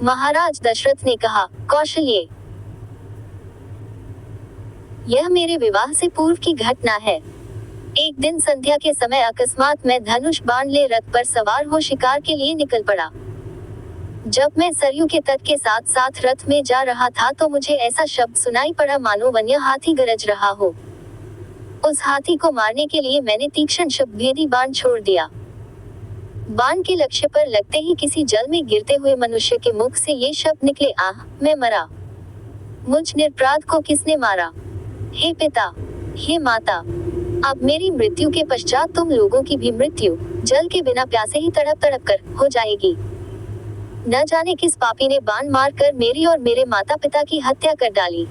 महाराज दशरथ ने कहा, कौशल्य, यह मेरे विवाह से पूर्व की घटना है। एक दिन संध्या के समय अकस्मात मैं धनुष बाण ले रथ पर सवार हो शिकार के लिए निकल पड़ा। जब मैं सरयू के तट के साथ साथ रथ में जा रहा था तो मुझे ऐसा शब्द सुनाई पड़ा मानो वन्य हाथी गरज रहा हो। उस हाथी को मारने के लिए मैंने तीक्ष्ण शब्दभेदी बाण छोड़ दिया। बाण के लक्ष्य पर लगते ही किसी जल में गिरते हुए मनुष्य के मुख से ये शब्द निकले, आह, मैं मरा। मुझ निरपराध को किसने मारा? हे पिता, हे माता, अब मेरी मृत्यु के पश्चात तुम लोगों की भी मृत्यु जल के बिना प्यासे ही तड़प तड़प कर हो जाएगी। न जाने किस पापी ने बाण मारकर मेरी और मेरे माता पिता की हत्या कर डाली।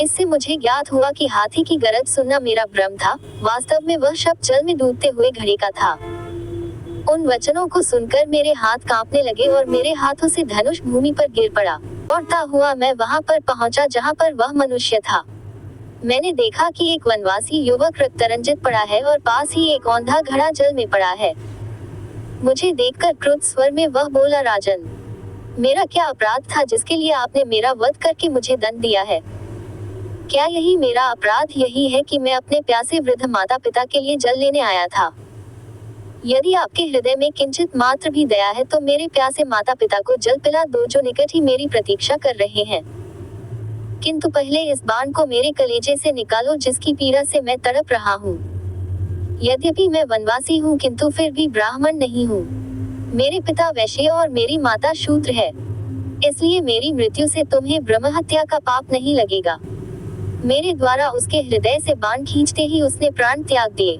इससे मुझे ज्ञात हुआ कि हाथी की गरज सुनना मेरा भ्रम था, वास्तव में वह शब्द जल में डूबते हुए घड़ी का था। उन वचनों को सुनकर मेरे हाथ कांपने लगे और मेरे हाथों से धनुष भूमि पर गिर पड़ा। दौड़ता हुआ मैं वहां पर पहुंचा जहां पर वह मनुष्य था। मैंने देखा कि एक वनवासी युवक रक्तरंजित पड़ा है और पास ही एक औंधा घड़ा जल में पड़ा है। मुझे देखकर क्रुद्ध स्वर में वह बोला, राजन, मेरा क्या अपराध था जिसके लिए आपने मेरा वध करके मुझे दंड दिया है? क्या यही मेरा अपराध यही है कि मैं अपने प्यासे वृद्ध माता पिता के लिए जल लेने आया था? यदि आपके हृदय में किंचित मात्र भी दया है तो मेरे प्यासे माता पिता को जल पिला दो जो निकट ही मेरी प्रतीक्षा कर रहे हैं। किंतु पहले इस बाण को मेरे कलेजे से निकालो जिसकी पीड़ा से मैं तड़प रहा हूँ। यद्यपि मैं वनवासी हूँ किंतु फिर भी ब्राह्मण नहीं हूँ। मेरे पिता वैश्य और मेरी माता शूद्र है, इसलिए मेरी मृत्यु से तुम्हें ब्रह्महत्या का पाप नहीं लगेगा। मेरे द्वारा उसके हृदय से बाण खींचते ही उसने प्राण त्याग दिए।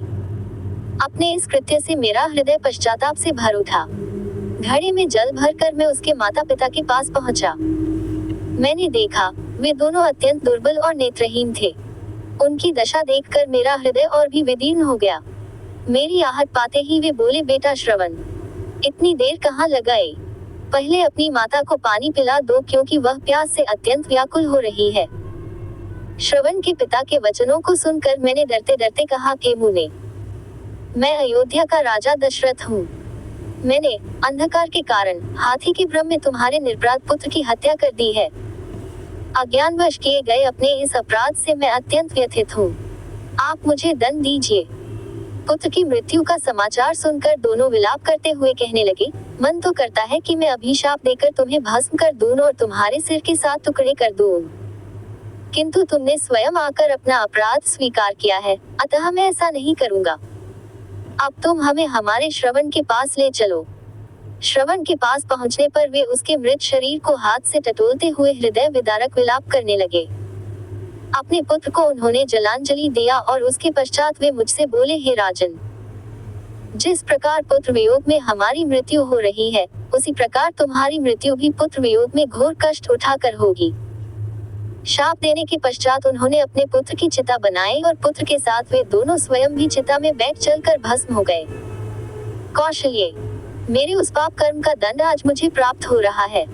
अपने इस कृत्य से मेरा हृदय पश्चाताप से भर उठा। घड़े में जल भरकर मैं उसके माता पिता के पास पहुंचा। मैंने देखा वे दोनों अत्यंत दुर्बल और नेत्रहीन थे। उनकी दशा देखकर मेरा हृदय और भी विदीर्ण हो गया। मेरी आहट पाते ही वे बोले, बेटा श्रवण, इतनी देर कहाँ लगाए? पहले अपनी माता को पानी पिला दो क्योंकि वह प्यास से अत्यंत व्याकुल हो रही है। श्रवण के पिता के वचनों को सुनकर मैंने डरते डरते कहा, के मुने, मैं अयोध्या का राजा दशरथ हूँ। मैंने अंधकार के कारण हाथी के भ्रम में तुम्हारे निरपराध पुत्र की हत्या कर दी है। अज्ञानवश किए गए अपने इस अपराध से मैं अत्यंत व्यथित हूँ। आप मुझे दंड दीजिए। पुत्र की मृत्यु का समाचार सुनकर दोनों विलाप करते हुए कहने लगे, मन तो करता है कि मैं अभिशाप देकर तुम्हें भस्म कर दूं और तुम्हारे सिर के 7 टुकड़े कर दूं। किंतु तुमने स्वयं आकर अपना अपराध स्वीकार किया है, अतः मैं ऐसा नहीं करूंगा। अब तुम हमें हमारे श्रवण के पास ले चलो। श्रवण के पास पहुंचने पर वे उसके मृत शरीर को हाथ से टटोलते हुए हृदय विदारक विलाप करने लगे। अपने पुत्र को उन्होंने जलांजलि दिया और उसके पश्चात वे मुझसे बोले, हे राजन, जिस प्रकार पुत्र वियोग में हमारी मृत्यु हो रही है, उसी प्रकार तुम्हारी मृत्यु भी पुत्र वियोग में घोर कष्ट उठाकर होगी। शाप देने के पश्चात उन्होंने अपने पुत्र की चिता बनाई और पुत्र के साथ वे दोनों स्वयं भी चिता में बैठ चलकर भस्म हो गए। कौशल्य, मेरे उस पाप कर्म का दंड आज मुझे प्राप्त हो रहा है।